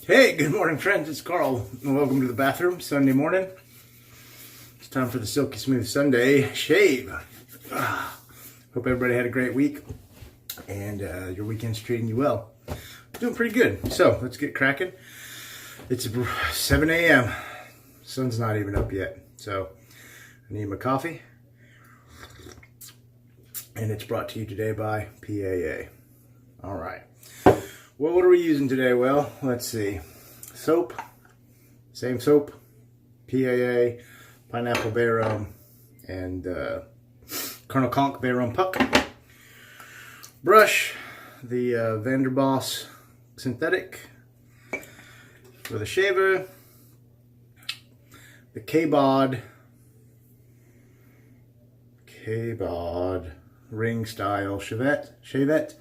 Hey, good morning friends, it's Carl and welcome to the bathroom. Sunday morning. It's time for the Silky Smooth Sunday shave. Hope everybody had a great week and your weekend's treating you well. Doing pretty good. So let's get cracking. It's 7 a.m. Sun's not even up yet. So I need my coffee. And it's brought to you today by PAA. All right. Well, what are we using today? Well, let's see. Soap, same soap, PAA, Pineapple Bay Rum, and Conk Bay Rum Puck. Brush, the Vanderboss Synthetic. For the shaver, the Kabod Ring style Shavette.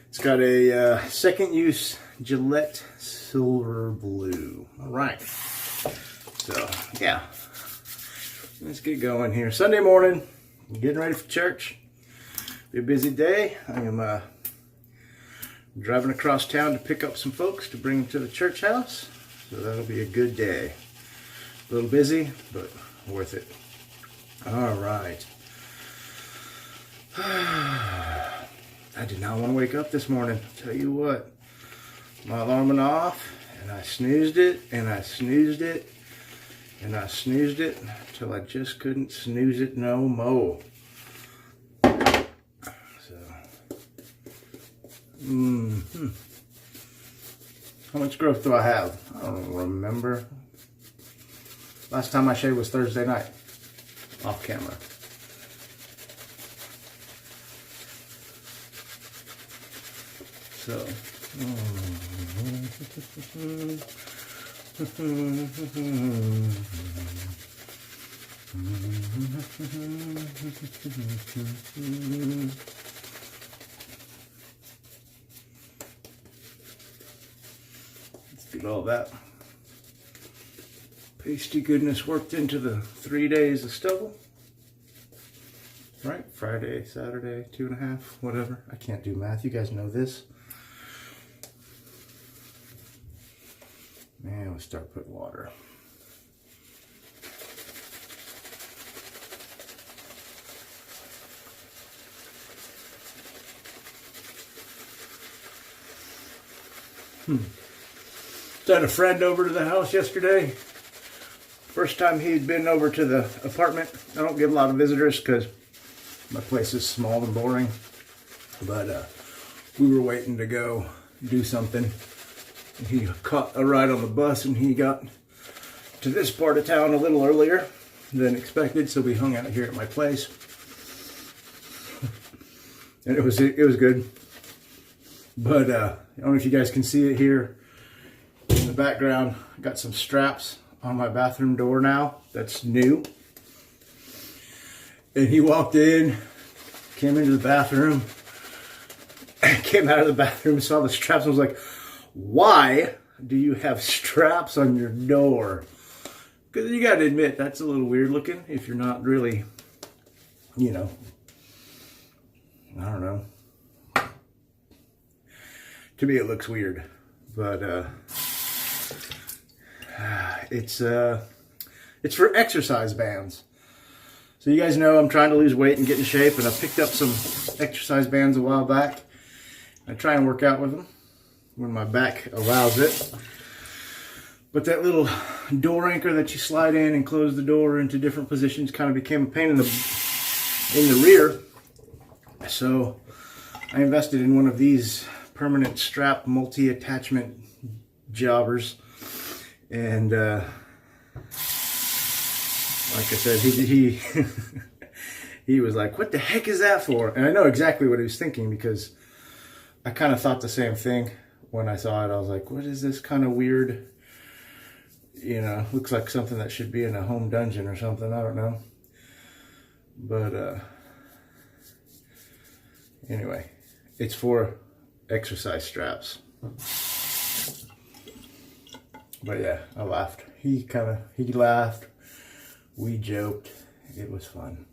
It's got a second use Gillette Silver Blue. All right. So, yeah. Let's get going here. Sunday morning. Getting ready for church. Be a busy day. I am driving across town to pick up some folks to bring them to the church house. So that'll be a good day. A little busy, but worth it. All right. I did not want to wake up this morning. I'll tell you what. My alarm went off, and I snoozed it, and I snoozed it, and I snoozed it, until I just couldn't snooze it no more. So, How much growth do I have? I don't remember. Last time I shaved was Thursday night, off camera. So, let's get all that pasty goodness worked into the 3 days of stubble. Right? Friday, Saturday, 2.5, whatever. I can't do math. You guys know this. And we'll start putting water. Had a friend over to the house yesterday. First time he'd been over to the apartment. I don't get a lot of visitors because my place is small and boring. But we were waiting to go do something. He caught a ride on the bus and he got to this part of town a little earlier than expected, so we hung out here at my place. And it was good. But I don't know if you guys can see it here in the background. I got some straps on my bathroom door now. That's new. And he walked in, came into the bathroom, came out of the bathroom, saw the straps, and was like, why do you have straps on your door? Because you got to admit, that's a little weird looking if you're not really, you know, I don't know. To me, it looks weird, but it's for exercise bands. So you guys know I'm trying to lose weight and get in shape, and I picked up some exercise bands a while back. I try and work out with them when my back allows it. But that little door anchor that you slide in and close the door into different positions kind of became a pain in the rear. So I invested in one of these permanent strap multi-attachment jobbers. And like I said, he he was like, what the heck is that for? And I know exactly what he was thinking, because I kind of thought the same thing. When I saw it, I was like, what is this kind of weird, you know, looks like something that should be in a home dungeon or something, I don't know. But anyway, it's for exercise straps. But yeah, I laughed. He laughed, we joked, it was fun.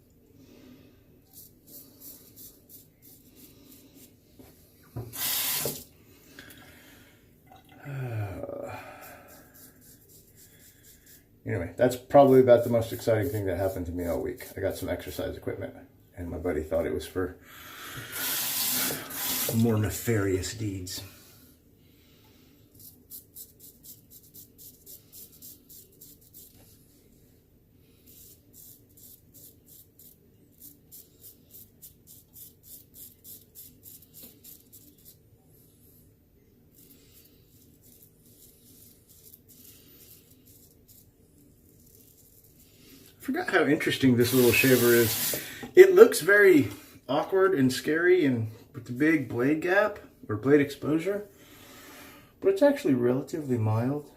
Anyway, that's probably about the most exciting thing that happened to me all week. I got some exercise equipment, and my buddy thought it was for more nefarious deeds. I forgot how interesting this little shaver is. It looks very awkward and scary and with the big blade gap or blade exposure, but it's actually relatively mild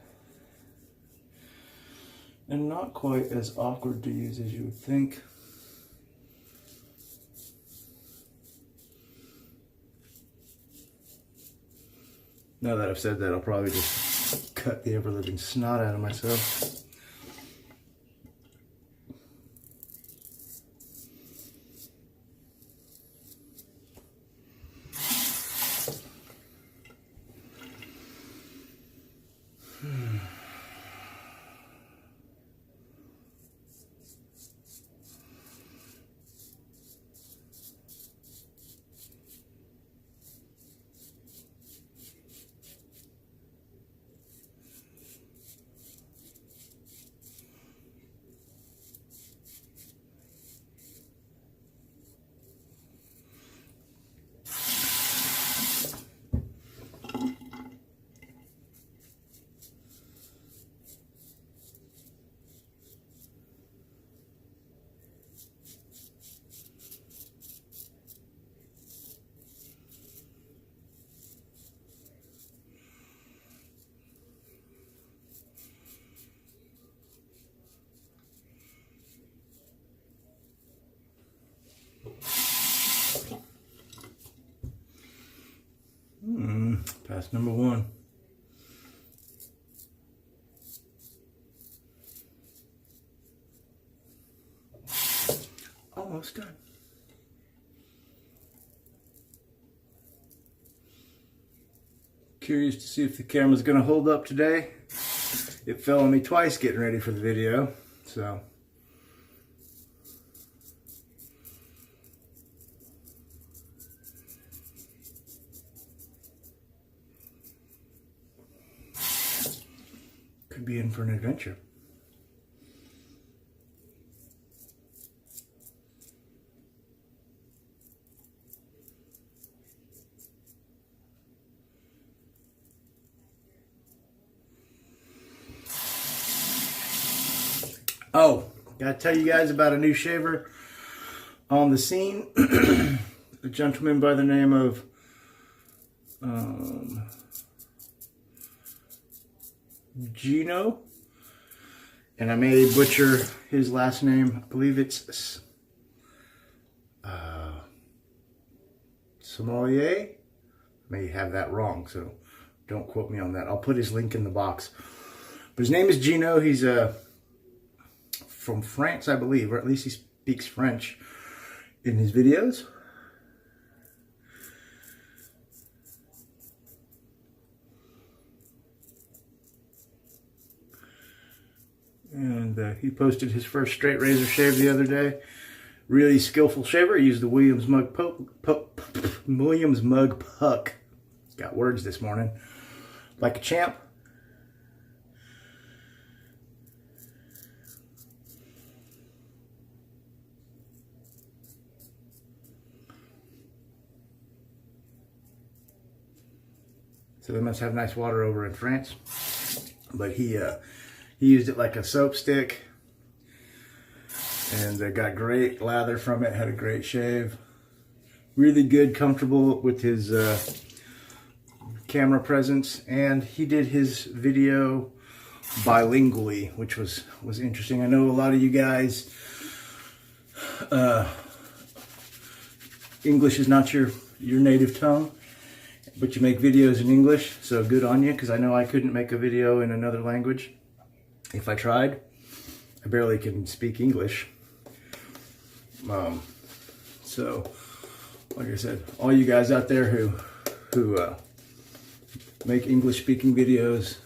and not quite as awkward to use as you would think. Now that I've said that, I'll probably just cut the ever-living snot out of myself. Pass number one. Almost done. Curious to see if the camera's gonna hold up today. It fell on me twice getting ready for the video, so. Could be in for an adventure. Oh, gotta tell you guys about a new shaver on the scene. A gentleman by the name of Gino, and I may butcher his last name. I believe it's Sommelier. I may have that wrong, so don't quote me on that. I'll put his link in the box. But his name is Gino. He's from France, I believe, or at least he speaks French in his videos. And he posted his first straight razor shave the other day. Really skillful shaver. He used the Williams mug puck. Got words this morning. Like a champ. So they must have nice water over in France. But he used it like a soap stick, and got great lather from it, had a great shave. Really good, comfortable with his camera presence, and he did his video bilingually, which was interesting. I know a lot of you guys, English is not your native tongue, but you make videos in English, so good on you, because I know I couldn't make a video in another language. If I tried, I barely can speak English. So, like I said, all you guys out there who make English-speaking videos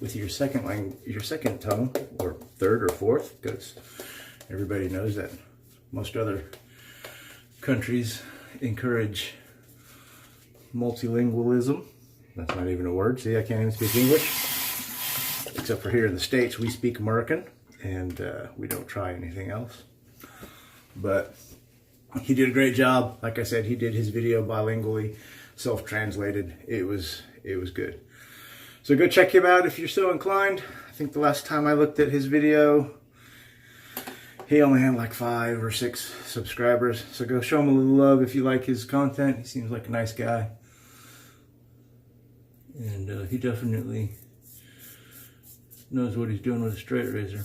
with your second tongue, or third or fourth, because everybody knows that most other countries encourage multilingualism. That's not even a word. See, I can't even speak English. Except for here in the States, we speak American, and we don't try anything else. But he did a great job. Like I said, he did his video bilingually, self-translated. It was good. So go check him out if you're so inclined. I think the last time I looked at his video, he only had like 5 or 6 subscribers. So go show him a little love if you like his content. He seems like a nice guy. And he definitely knows what he's doing with a straight razor.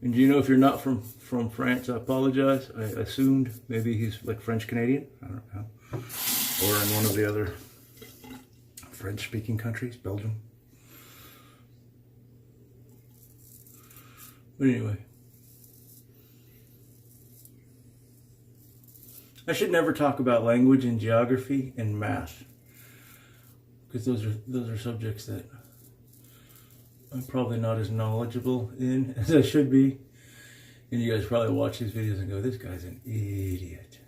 And Gino, if you're not from France, I apologize. I assumed maybe he's like French Canadian. I don't know. Or in one of the other French speaking countries, Belgium. But anyway. I should never talk about language and geography and math, because those are subjects that I'm probably not as knowledgeable in as I should be. And you guys probably watch these videos and go, this guy's an idiot.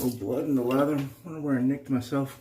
little blood in the leather. I wonder where I nicked myself.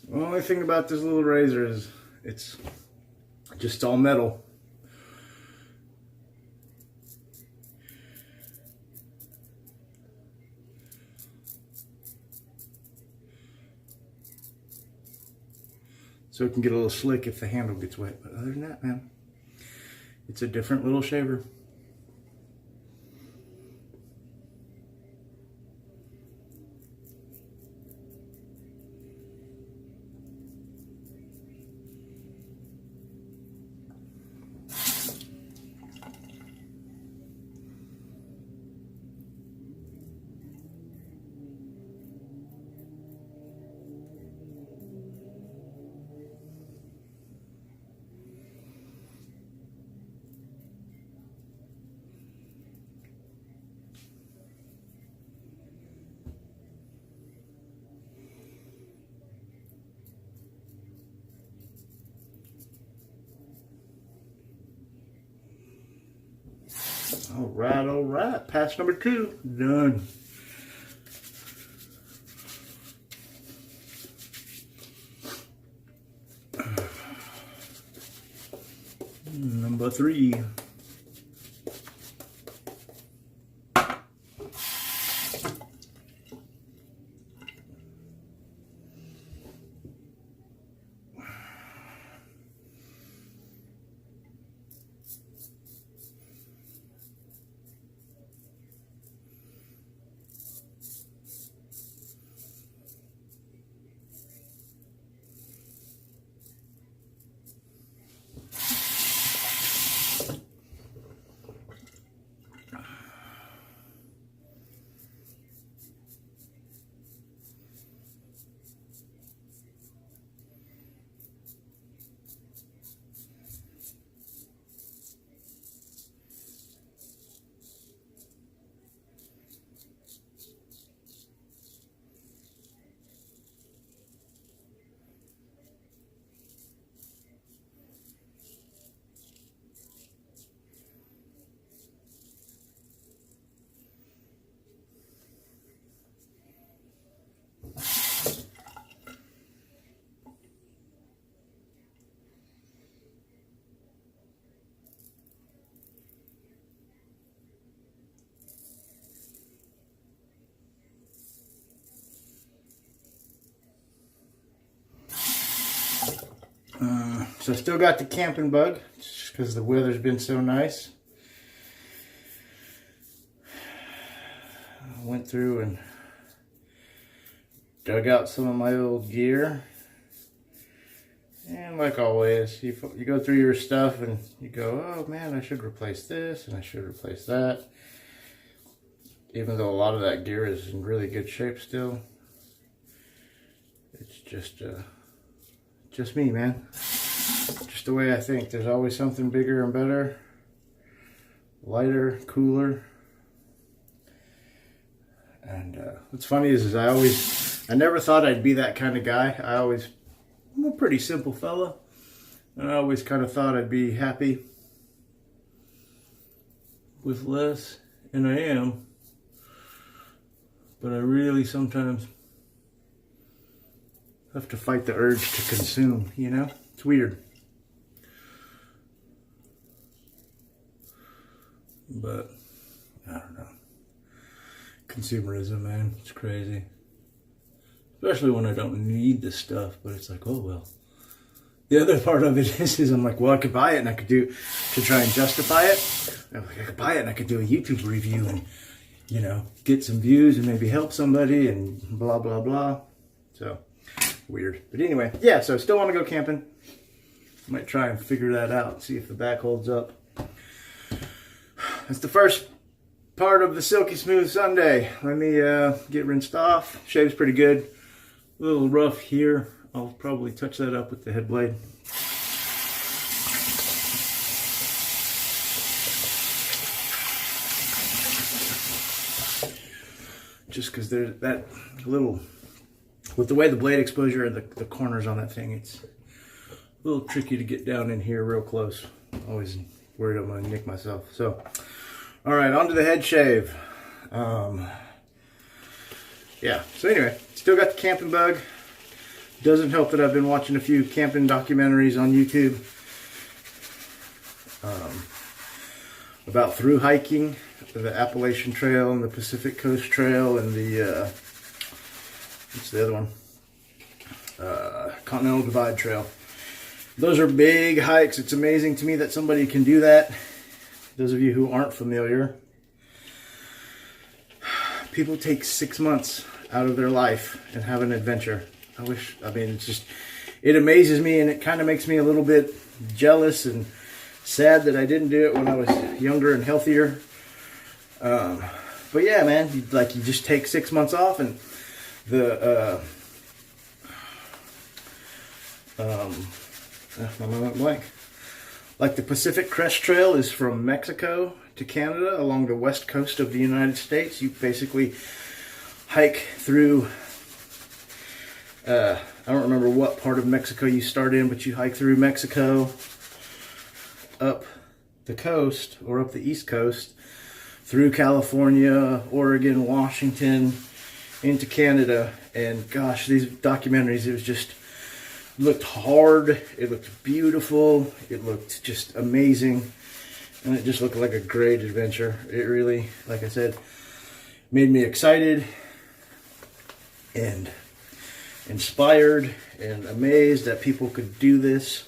The only thing about this little razor is it's just all metal. So it can get a little slick if the handle gets wet. But other than that, man, it's a different little shaver. All right. Pass number 2, done. Number 3. So I still got the camping bug, just because the weather's been so nice. I went through and dug out some of my old gear. And like always, you go through your stuff and you go, oh man, I should replace this and I should replace that. Even though a lot of that gear is in really good shape still. It's just me, man. Just the way I think. There's always something bigger and better, lighter, cooler. And what's funny is I never thought I'd be that kind of guy. I'm a pretty simple fella, and I always kind of thought I'd be happy with less, and I am. But I really sometimes have to fight the urge to consume, you know? It's weird. But, I don't know. Consumerism, man, it's crazy. Especially when I don't need this stuff, but it's like, oh well. The other part of it is I'm like, well, I could buy it and I could to try and justify it. I'm like, I could buy it and I could do a YouTube review and, you know, get some views and maybe help somebody and blah, blah, blah. So, weird. But anyway, yeah, so still want to go camping. Might try and figure that out, see if the back holds up. That's the first part of the Silky Smooth Sunday. Let me get rinsed off. Shave's pretty good. A little rough here. I'll probably touch that up with the head blade. Just because there's that little, with the way the blade exposure and the corners on that thing, it's a little tricky to get down in here real close. Always worried I'm going to nick myself. So, all right, on to the head shave. Yeah, so anyway, still got the camping bug. Doesn't help that I've been watching a few camping documentaries on YouTube about through hiking the Appalachian Trail and the Pacific Coast Trail and the, what's the other one? Continental Divide Trail. Those are big hikes. It's amazing to me that somebody can do that. Those of you who aren't familiar, people take 6 months out of their life and have an adventure. It's just, it amazes me, and it kind of makes me a little bit jealous and sad that I didn't do it when I was younger and healthier. But yeah, man, you just take 6 months off, and my mind went blank. Like the Pacific Crest Trail is from Mexico to Canada along the west coast of the United States. You basically hike through, I don't remember what part of Mexico you start in, but you hike through Mexico, up the coast, or up the east coast, through California, Oregon, Washington, into Canada. And gosh, these documentaries, it was just, looked hard, it looked beautiful, it looked just amazing, and it just looked like a great adventure. It really, like I said, made me excited and inspired and amazed that people could do this,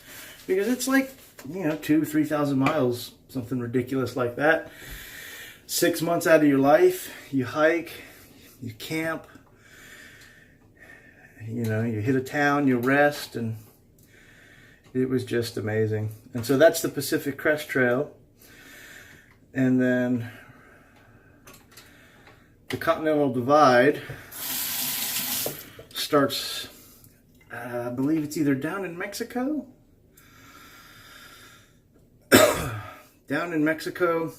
because it's like, 2,000-3,000 miles, something ridiculous like that. 6 months out of your life, you hike, you camp, you hit a town, you rest, and it was just amazing. And so that's the Pacific Crest Trail. And then the Continental Divide starts, I believe it's either down in Mexico. Down in Mexico,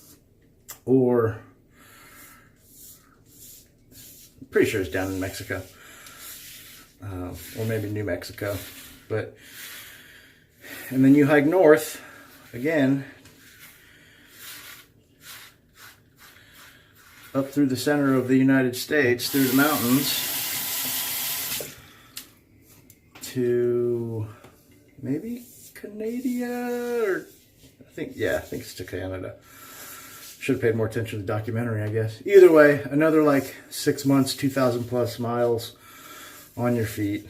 or I'm pretty sure it's down in Mexico. Or maybe New Mexico, and then you hike north again up through the center of the United States, through the mountains, to maybe Canada, or I think it's to Canada. Should have paid more attention to the documentary, I guess. Either way, another like 6 months, 2,000 plus miles on your feet.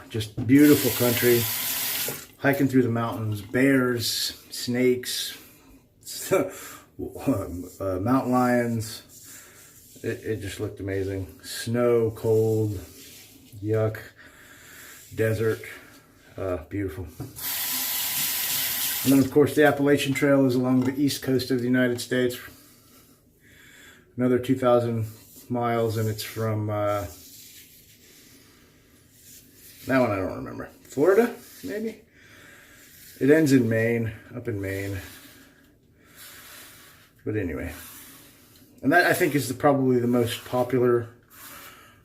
Just beautiful country, hiking through the mountains, bears, snakes, mountain lions. It just looked amazing. Snow, cold, yuck, desert, beautiful. And then of course the Appalachian Trail is along the east coast of the United States. Another 2,000 miles, and it's from, that one I don't remember. Florida, maybe? It ends in Maine, up in Maine. But anyway. And that I think is probably the most popular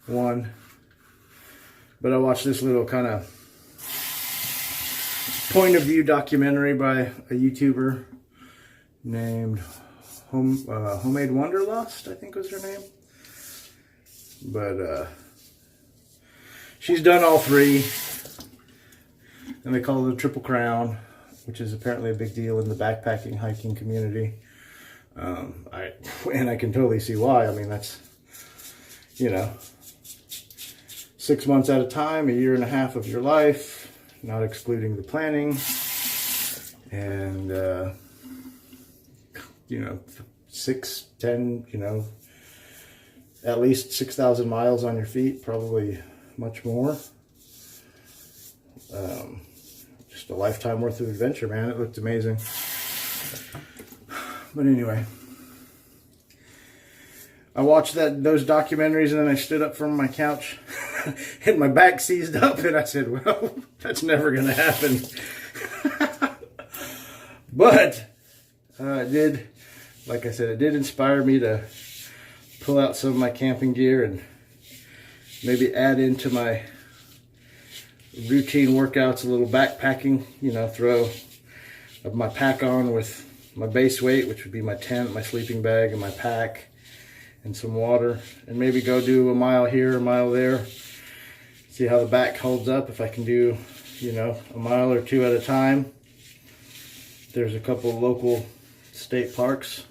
one. But I watched this little kind of point of view documentary by a YouTuber named Homemade Wanderlust, I think was her name. But she's done all three, and they call it a Triple Crown, which is apparently a big deal in the backpacking hiking community. And I can totally see why. I mean, that's, you know, 6 months at a time, 1.5 years of your life, not excluding the planning, and you know, 6, 10, you know, at least 6,000 miles on your feet, probably much more. Just a lifetime worth of adventure, man. It looked amazing. But anyway, I watched those documentaries, and then I stood up from my couch and my back seized up, and I said, well, that's never going to happen. But it did, like I said, it did inspire me to pull out some of my camping gear and maybe add into my routine workouts a little backpacking, you know, throw my pack on with my base weight, which would be my tent, my sleeping bag, and my pack, and some water, and maybe go do a mile here, a mile there, see how the back holds up. If I can do, you know, a mile or two at a time. There's a couple of local state parks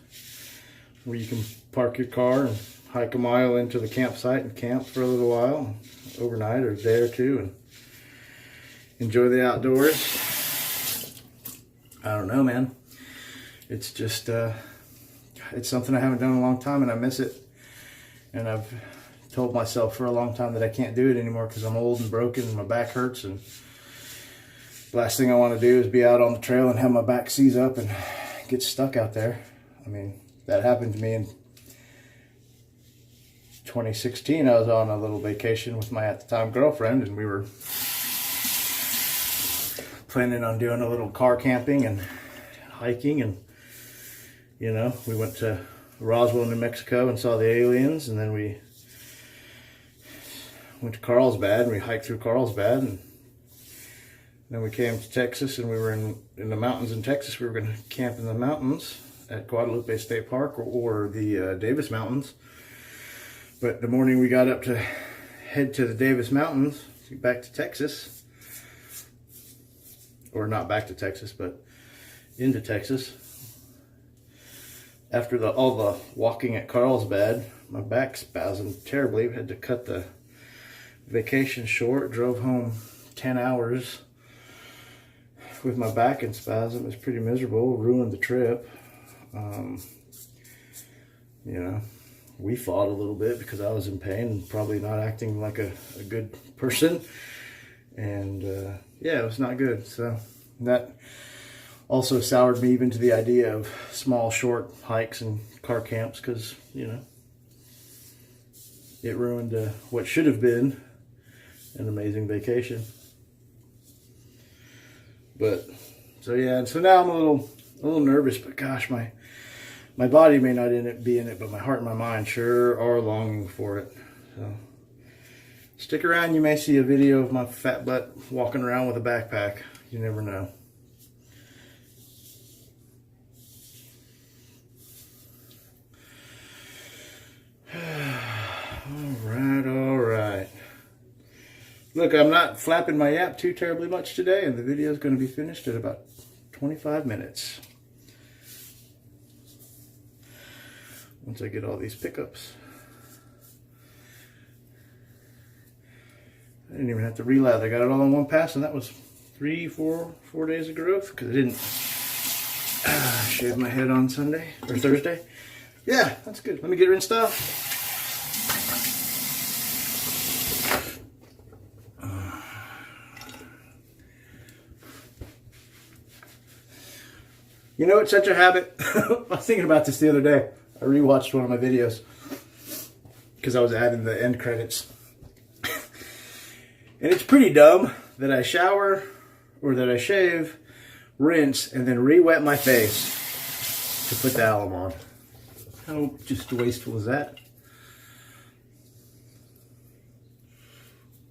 where you can park your car and hike a mile into the campsite and camp for a little while, overnight or a day or two, and enjoy the outdoors. I don't know, man. It's just, it's something I haven't done in a long time, and I miss it. And I've told myself for a long time that I can't do it anymore because I'm old and broken and my back hurts. And the last thing I want to do is be out on the trail and have my back seize up and get stuck out there. I mean, that happened to me in 2016. I was on a little vacation with my at-the-time girlfriend, and we were planning on doing a little car camping and hiking, and you know, we went to Roswell, New Mexico and saw the aliens, and then we went to Carlsbad and we hiked through Carlsbad, and then we came to Texas, and we were in the mountains in Texas. We were going to camp in the mountains at Guadalupe State Park or the Davis Mountains. But the morning we got up to head to the Davis Mountains, back to Texas, or not back to Texas, but into Texas. After all the walking at Carlsbad, my back spasmed terribly. We had to cut the vacation short. Drove home 10 hours with my back in spasm. It was pretty miserable. Ruined the trip. You know, we fought a little bit because I was in pain and probably not acting like a good person. And yeah, it was not good. So that also soured me even to the idea of small, short hikes and car camps, because, you know, it ruined what should have been an amazing vacation. But, so yeah, and so now I'm a little nervous, but gosh, my body may not be in it, but my heart and my mind sure are longing for it. So, stick around, you may see a video of my fat butt walking around with a backpack. You never know. All right. Look, I'm not flapping my yap too terribly much today, and the video is going to be finished at about 25 minutes. Once I get all these pickups. I didn't even have to relather. I got it all in one pass, and that was 4 days of growth because I didn't shave my head on Sunday or Thursday. Yeah, that's good. Let me get rinsed off. You know, it's such a habit. I was thinking about this the other day. I rewatched one of my videos because I was adding the end credits. And it's pretty dumb that I shower or that I shave, rinse, and then re-wet my face to put the alum on. How just wasteful is that?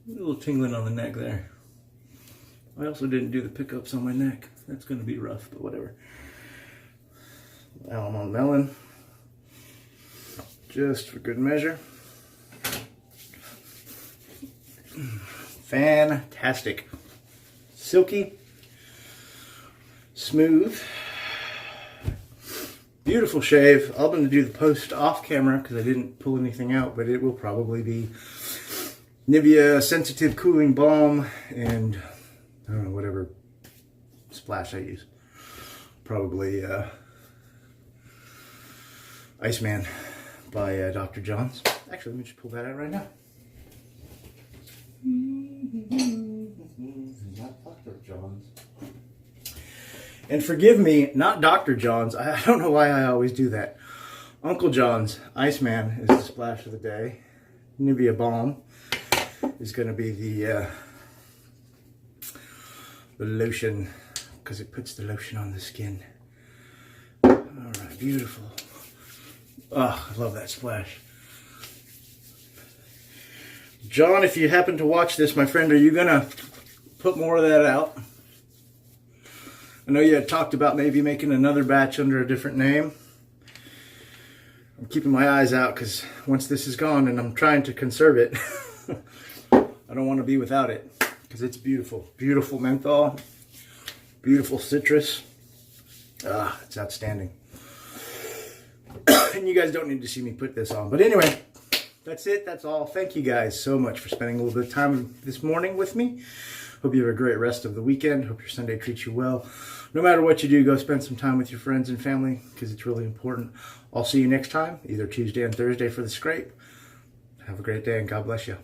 A little tingling on the neck there. I also didn't do the pickups on my neck. That's going to be rough, but whatever. Alum on melon. Just for good measure. Fantastic. Silky. Smooth. Beautiful shave. I'm going to do the post off camera because I didn't pull anything out, but it will probably be Nivea Sensitive Cooling Balm and I don't know, whatever splash I use. Probably Iceman by Dr. John's. Actually, let me just pull that out right now. Not Dr. John's. And forgive me, not Dr. John's. I don't know why I always do that. UncleJon's Iceman is the splash of the day. Nivea Balm is going to be the lotion, because it puts the lotion on the skin. Alright, beautiful. Oh, I love that splash. John, if you happen to watch this, my friend, are you going to put more of that out? I know you had talked about maybe making another batch under a different name. I'm keeping my eyes out because once this is gone and I'm trying to conserve it, I don't want to be without it because it's beautiful. Beautiful menthol, beautiful citrus. Ah, it's outstanding. And you guys don't need to see me put this on. But anyway, that's it. That's all. Thank you guys so much for spending a little bit of time this morning with me. Hope you have a great rest of the weekend. Hope your Sunday treats you well. No matter what you do, go spend some time with your friends and family because it's really important. I'll see you next time, either Tuesday and Thursday for the scrape. Have a great day and God bless you.